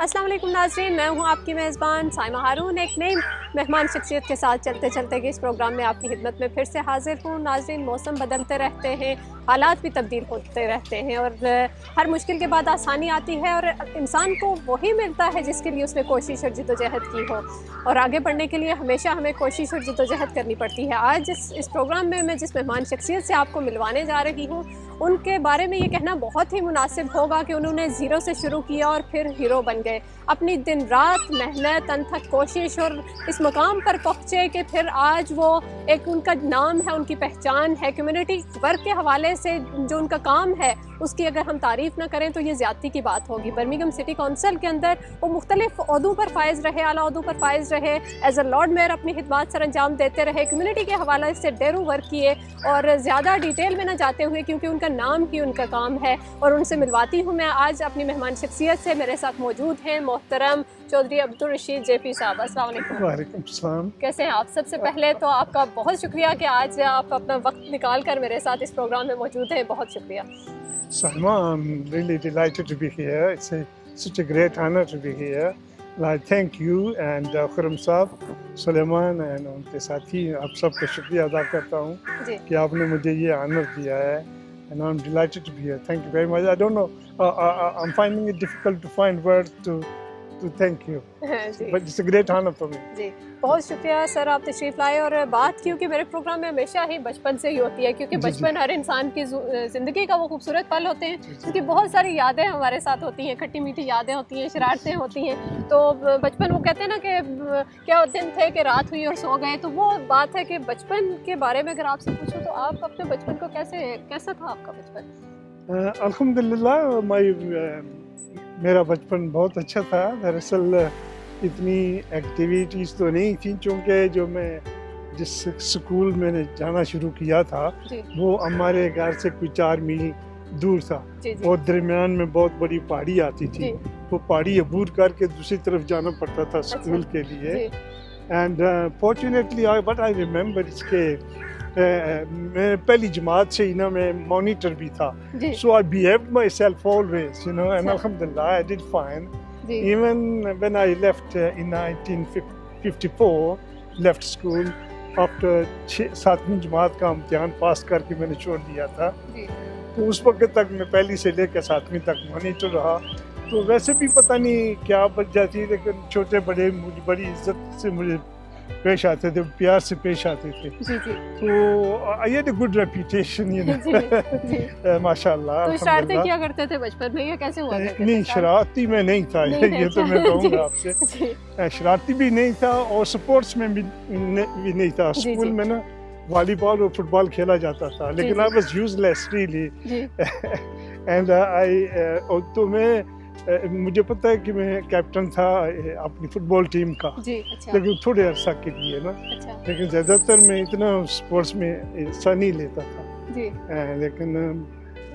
अस्सलाम वालेकुम नाज़रीन, मैं हूं आपकी मेज़बान साइमा हारून। एक नई मेहमान शख्सियत के साथ चलते चलते कि इस प्रोग्राम में आपकी खिदमत में फिर से हाजिर हूं। नाज़रीन, मौसम बदलते रहते हैं, हालात भी तब्दील होते रहते हैं और हर मुश्किल के बाद आसानी आती है और इंसान को वही मिलता है जिसके लिए उसने कोशिश और जद्दोजहद की हो। और आगे बढ़ने के लिए हमेशा हमें कोशिश और जद्दोजहद करनी पड़ती है। आज इस प्रोग्राम में मैं जिस मेहमान शख्सियत से आपको मिलवाने जा रही हूँ, उनके बारे में ये कहना बहुत ही मुनासिब होगा कि उन्होंने ज़ीरो से शुरू किया और फिर हीरो बन गए। अपनी दिन रात मेहनत, अनथक कोशिश और इस मकाम पर पहुँचे कि फिर आज वो एक उनका नाम है, उनकी पहचान है। कम्युनिटी वर्क के हवाले से जो उनका काम है उसकी अगर हम तारीफ़ ना करें तो ये ज़्यादती की बात होगी। बर्मिंघम सिटी कौंसिल के अंदर वो मुख्तलिफ ओहदों पर फाइज रहे, आला ओहदों पर फाइज रहे, एज अ लॉर्ड मेयर अपनी खिदमत सर अंजाम देते रहे, कम्युनिटी के हवाले से डेरू वर्क किए। और ज़्यादा डिटेल में ना जाते हुए, क्योंकि उनका नाम ही उनका काम है और उनसे मिलवाती हूँ मैं आज अपनी मेहमान शख्सियत से। मेरे साथ मौजूद हैं मोहतरम चौधरी अब्दुल रशीद JP साहब। अस्सलाम वालेकुम। वालेकुम सलाम। कैसे हैं आप? सबसे पहले तो आपका बहुत शुक्रिया कि आज आप अपना वक्त निकाल कर मेरे साथ इस प्रोग्राम में मौजूद हैं। बहुत शुक्रिया। Salma, I'm really delighted to be here. It's such a great honor to be here. And I thank you and Khurram साहब, सुलेमान and उनके साथी, आप सबका शुक्रिया अदा करता हूँ कि आपने मुझे ये honor दिया है. And I'm delighted to be here. Thank you very much. I don't know, I'm finding it difficult to find words to thank you. But it's a great honor for me. जी, बहुत शुक्रिया sir, आप तशरीफ़ लाए। और बात क्योंकि मेरे programme में हमेशा ही बचपन से ही होती है, क्योंकि बचपन हर इंसान की ज़िंदगी का वो खूबसूरत पल होते हैं, क्योंकि बहुत सारी यादें हमारे साथ होती हैं, खट्टी मीठी यादें होती हैं, शरारतें होती हैं। तो बचपन, वो कहते हैं ना कि क्या दिन थे कि रात हुई और सो गए, तो वो बात है कि बचपन के बारे में अगर आपसे पूछूं तो आप अपने बचपन को कैसा था आपका बचपन? अल्हम्दुलिल्लाह, मेरा बचपन बहुत अच्छा था। दरअसल इतनी एक्टिविटीज़ तो नहीं थी, चूँकि जो मैं जिस स्कूल मैंने जाना शुरू किया था वो हमारे घर से कोई 4 मील दूर था और दरमियान में बहुत बड़ी पहाड़ी आती थी। वो पहाड़ी अबूर करके दूसरी तरफ जाना पड़ता था स्कूल के लिए। And fortunately but I remember इसके मैं पहली जमात से ही ना मैं मॉनिटर भी था, so I behaved myself always, you know, and अल्हम्दुलिल्लाह I did fine. Even when I left in 1954 left school after 7वीं जमात का इम्तिहान पास करके मैंने छोड़ दिया था। तो उस वक्त तक मैं पहली से लेकर 7वीं तक मॉनिटर रहा। तो वैसे भी पता नहीं क्या बच जाती, लेकिन छोटे बड़े मुझे बड़ी इज्जत से मुझे पेश आते थे, प्यार से पेश आते थे। तो I had a good reputation, you know, माशाल्लाह। तो शरारतें किया करते थे बचपन में, ये कैसे हुआ? नहीं, शरारती में नहीं था, ये तो मैं कहूँगा आपसे। शरारती भी नहीं था और स्पोर्ट्स में भी नहीं था। स्कूल में ना वॉलीबॉल और फुटबॉल खेला जाता था, लेकिन I was useless really. And तो मैं मुझे पता है कि मैं कैप्टन था अपनी फुटबॉल टीम का, लेकिन थोड़े अरसा के लिए ना, लेकिन ज़्यादातर मैं इतना स्पोर्ट्स में हिस्सा नहीं लेता था। लेकिन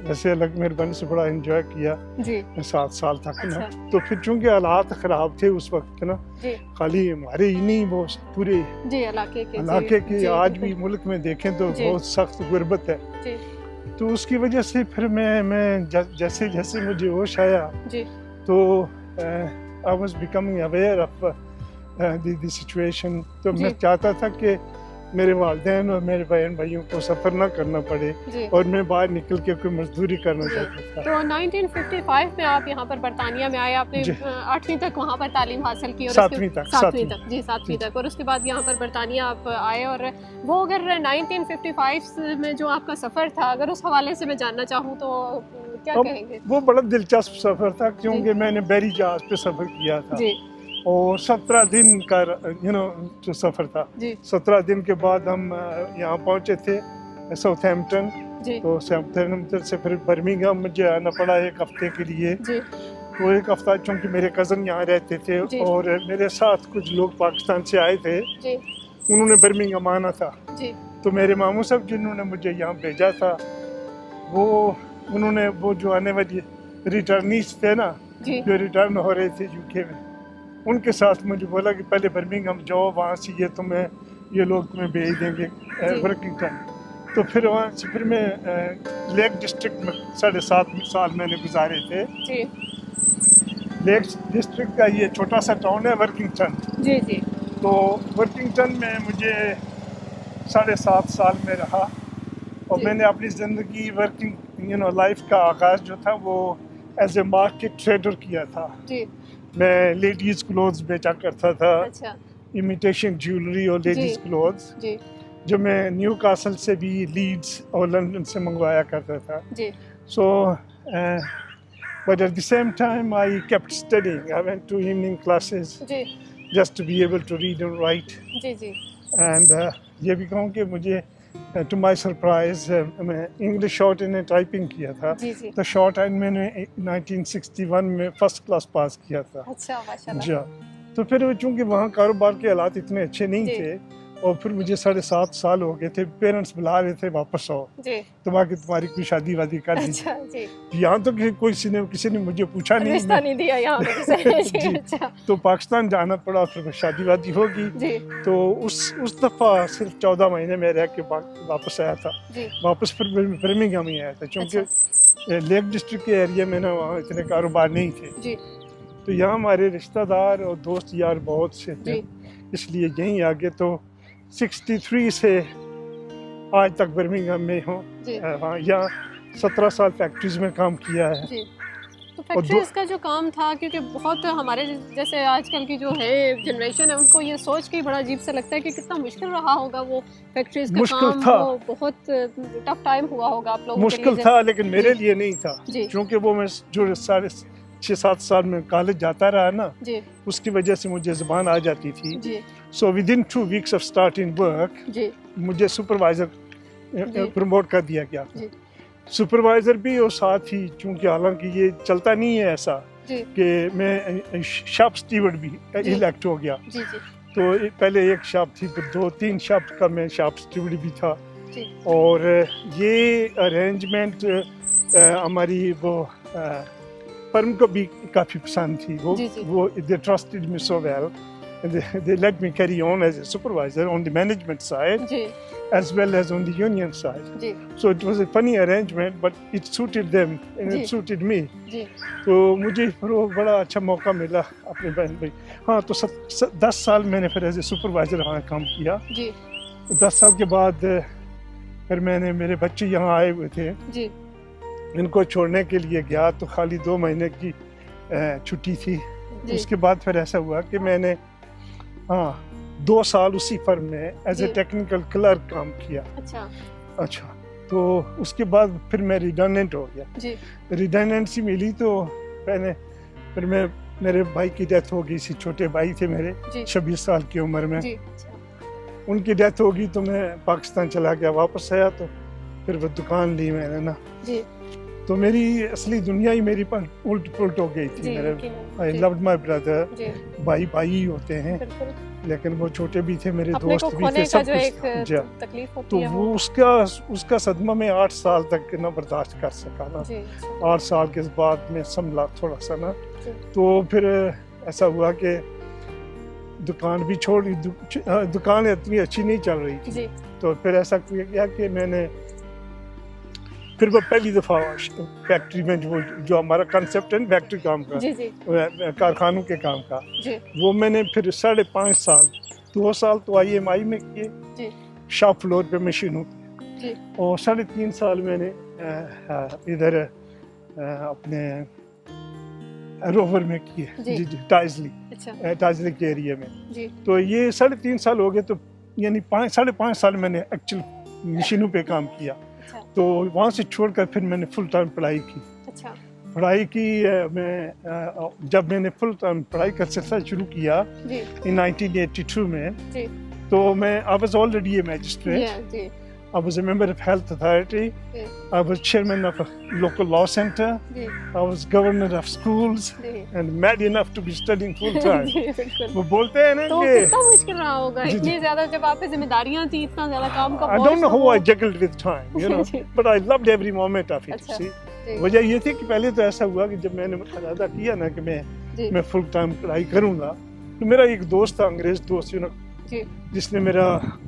वैसे अलग मेहरबानी से बड़ा एंजॉय किया 7 साल तक ना। तो फिर चूंकि हालात ख़राब थे उस वक्त ना, खाली हमारे ही नहीं, वो पूरे इलाके के आज भी मुल्क में देखें तो बहुत सख्त गुर्बत है। तो उसकी वजह से फिर मैं जैसे जैसे मुझे होश आया तो I was becoming aware of the situation. तो मैं चाहता था कि मेरे वालिदैन और मेरे बहन भाइयों को सफ़र ना करना पड़े और मैं बाहर निकल के कोई मजदूरी करना चाहता था। तो 1955 में आप यहाँ पर बरतानिया में आए, आपने 8वीं तक वहाँ पर तालीम हासिल की और 7वीं तक और उसके बाद यहाँ पर बरतानिया आप आए। और वो अगर 1955 में जो आपका सफ़र था, अगर उस हवाले से मैं जानना चाहूँ तो क्या कहेंगे? वो बड़ा दिलचस्प सफ़र था, क्योंकि मैंने बहरी जहाज़ पे सफ़र किया था और 17 दिन का जो सफ़र था। 17 दिन के बाद हम यहाँ पहुँचे थे साउथहैम्पटन। तो साउथहैम्पटन से फिर बर्मिंघम मुझे आना पड़ा 1 हफ्ते के लिए। तो 1 हफ्ता चूँकि मेरे कज़न यहाँ रहते थे और मेरे साथ कुछ लोग पाकिस्तान से आए थे, उन्होंने बर्मिंघम आना था। तो मेरे मामू साहब जिन्होंने मुझे यहाँ भेजा था, उन्होंने वो जो आने वाली रिटर्नीस थे ना, जो रिटर्न हो रहे थे UK में, उनके साथ मुझे बोला कि पहले बर्मिंघम जाओ, वहाँ से ये लोग तुम्हें भेज देंगे वर्किंगटन। तो फिर वहाँ से फिर मैं लेक डिस्ट्रिक्ट में 7.5 साल मैंने गुजारे थे। लेक डिस्ट्रिक्ट का ये छोटा सा टाउन है वर्किंगटन। जी जी तो वर्किंगटन में मुझे 7.5 साल में रहा और जी। मैंने अपनी ज़िंदगी वर्किंग लाइफ का आगाज़ जो था वो एज ए मार्केट ट्रेडर किया था। जी। मैं लेडीज़ क्लोथ्स बेचा करता था, अच्छा इमिटेशन ज्वेलरी और लेडीज़ जी। क्लोथ्स, जी जो मैं न्यू कासल से भी लीड्स और लंदन से मंगवाया करता था। जी So, but at the same time, I kept studying. I went to evening classes ji just to be able to read and write. Ji ji And ये भी कहूँ कि मुझे to my surprise मैं इंग्लिश शॉर्ट हैंड टाइपिंग किया था। जी जी। तो short hand मैंने 1961 में फर्स्ट क्लास पास किया था। अच्छा माशाल्लाह। जी। तो फिर चूँकि वहाँ कारोबार के हालात इतने अच्छे नहीं जी। थे और फिर मुझे 7.5 साल हो गए थे, पेरेंट्स बुला रहे थे वापस आओ, जी तुम्हारी कोई शादी वादी कर दी। अच्छा जी। यहाँ तो किसी ने मुझे पूछा नहीं, रिश्ता नहीं दिया यहाँ पे किसी जी जी। अच्छा तो पाकिस्तान जाना पड़ा, फिर शादी वादी होगी। जी तो उस दफ़ा सिर्फ 14 महीने में रह के वापस आया था। जी वापस फिर बर्मिंघम ही आया था, क्योंकि लेक डिस्ट्रिक्ट के एरिया में ना वहाँ इतने कारोबार नहीं थे। जी तो यहाँ हमारे रिश्तेदार और दोस्त यार बहुत से थे, जी इसलिए यहीं आगे। तो 63 से आज तक बर्मिंघम में हूँ। जी हाँ, यहाँ 17 साल फैक्ट्रीज में काम किया है। जी। तो फैक्ट्रीज का जो काम था, क्योंकि बहुत हमारे जैसे आजकल की जो है जनरेशन है उनको ये सोच के ही बड़ा अजीब सा लगता है कि कितना मुश्किल रहा होगा वो फैक्ट्रीज का मुश्किल काम। था। वो बहुत टफ टाइम हुआ होगा आप लोगों के मुश्किल लिए था, लेकिन मेरे जी। लिए नहीं था, जी क्योंकि वो मैं जो 6-7 साल में कॉलेज जाता रहा ना, जी उसकी वजह से मुझे ज़बान आ जाती थी। जी so within 2 weeks of starting work जी मुझे सुपरवाइज़र जी। प्रमोट कर दिया गया। जी। सुपरवाइज़र भी और साथ ही, चूँकि हालांकि ये चलता नहीं है ऐसा जी कि मैं शॉप स्टीवर्ड भी जी। इलेक्ट हो गया। जी जी तो पहले एक शॉप थी, फिर 2-3 शॉप का मैं शॉप स्टीवर्ड भी था। जी और ये अरेंजमेंट हमारी वो फर्म को भी काफ़ी पसंद थी। जी, जी। वो दे trusted me so well, they let me carry on as a supervisor on the management side जी as well as on the union side. जी So it was a funny arrangement, but it suited them and जी। it suited me. जी तो मुझे फिर वो बड़ा अच्छा मौका मिला अपने बहन भाई। हाँ, तो 10 साल मैंने फिर एज ए सुपरवाइज़र वहाँ काम किया। जी 10 साल के बाद फिर मेरे बच्चे यहाँ आए हुए थे, जी इनको छोड़ने के लिए गया तो खाली 2 महीने की छुट्टी थी। जी उसके बाद फिर ऐसा हुआ कि मैंने 2 साल उसी फर्म में एज ए जी। टेक्निकल क्लर्क काम किया। अच्छा, तो उसके बाद फिर मैं रिडंडेंट हो गया। जी रिडंडेंसी मिली तो फिर मेरे भाई की डेथ हो गई थी। छोटे भाई थे मेरे, जी 26 साल की उम्र में। जी अच्छा उनकी डेथ हो गई तो मैं पाकिस्तान चला गया। वापस आया तो फिर वो दुकान ली मैंने ना, जी तो मेरी असली दुनिया ही मेरी पर उल्ट पुलट हो गई थी। जी मेरे यकीनन। आई जी, लव्ड माय ब्रदर। जी भाई ही होते हैं, बिल्कुल। लेकिन वो छोटे भी थे, मेरे अपने को दोस्त भी खोने थे, का सब जो एक कुछ। जी। तकलीफ होती तो है वो उसका सदमा में 8 साल तक ना बर्दाश्त कर सका ना। जी 8 साल के बाद में संभला थोड़ा सा ना। जी। तो फिर ऐसा हुआ कि दुकान भी छोड़ी। दुकान इतनी अच्छी नहीं चल रही थी। जी तो फिर ऐसा किया कि मैंने फिर वो पहली दफ़ा फैक्ट्री में जो हमारा कंसेप्ट है फैक्ट्री काम का, जी जी कारखानों के काम का, जी वो मैंने फिर 5.5 साल, 2 साल तो IMI में किए जी शॉप फ्लोर पे मशीनों, जी और 3.5 साल मैंने इधर अपने रोवर में किए, जी। टाइजली अच्छा के एरिया में। जी तो ये 3.5 साल हो गए, तो यानी 5.5 साल मैंने एक्चुअल मशीनों पे काम किया। अच्छा तो वहाँ से छोड़कर फिर मैंने फुल टाइम पढ़ाई की। अच्छा पढ़ाई की मैं जब मैंने फुल टाइम पढ़ाई का सिलसिला शुरू किया जी in 1982 में, जी तो मैं I was already a magistrate. Ji I was a member of health authority. Ji I was chairman of a local law center. Ji I was governor of schools ji and mad enough to be studying full time. जी बिल्कुल। वो बोलते हैं ना तो कि कितना मुश्किल रहा होगा, जी, इतनी ज्यादा जब आप पे जिम्मेदारियां थी, इतना ज्यादा काम का I बोझ, don't know तो how वो- I juggled with time, you know, ji. but I loved every moment of it. अच्छा, See, जी वजह ये थी कि पहले तो ऐसा हुआ कि जब मैंने इरादा किया ना कि जी मैं फुल टाइम पढ़ाई करूंगा, तो मेरा एक दोस्त था, अंग्रेज दोस्त, जी जिसने मेरा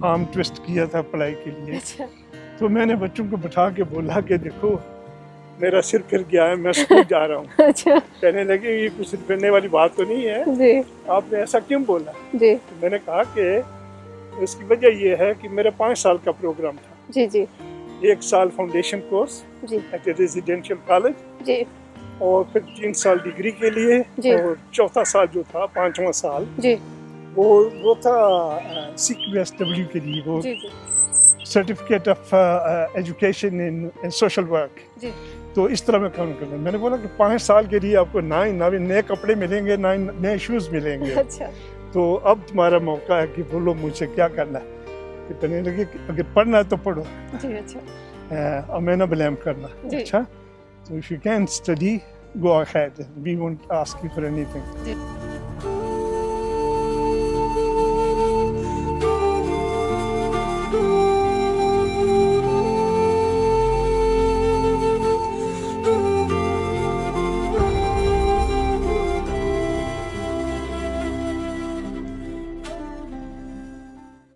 आर्म ट्विस्ट किया था पढ़ाई के लिए। अच्छा तो मैंने बच्चों को बिठा के बोला कि देखो, मेरा सिर फिर गया है, मैं स्कूल जा रहा हूँ। अच्छा कहने लगे ये कुछ सिर फिरने वाली बात तो नहीं है, जी आपने ऐसा क्यों बोला? जी तो मैंने कहा कि इसकी वजह ये है कि मेरा 5 साल का प्रोग्राम था। जी जी 1 साल फाउंडेशन कोर्स जी एट ए रेजिडेंशियल कॉलेज, जी और फिर 3 साल डिग्री के लिए, जी। और चौथा साल जो था 5वां साल जी वो था CQSW के लिए, वो जी जी certificate of education in social work. जी तो इस तरह मैं काम करना। मैंने बोला कि 5 साल के लिए आपको ना ही नए कपड़े मिलेंगे, ना ही नए शूज़ मिलेंगे, अच्छा तो अब तुम्हारा मौका है कि बोलो मुझे क्या करना है। तो कहने लगे कि अगर पढ़ना है तो पढ़ो, जी अच्छा और मैं ना ब्लेम करना। जी। अच्छा, तो if you can study go ahead, we won't ask you for anything. Ji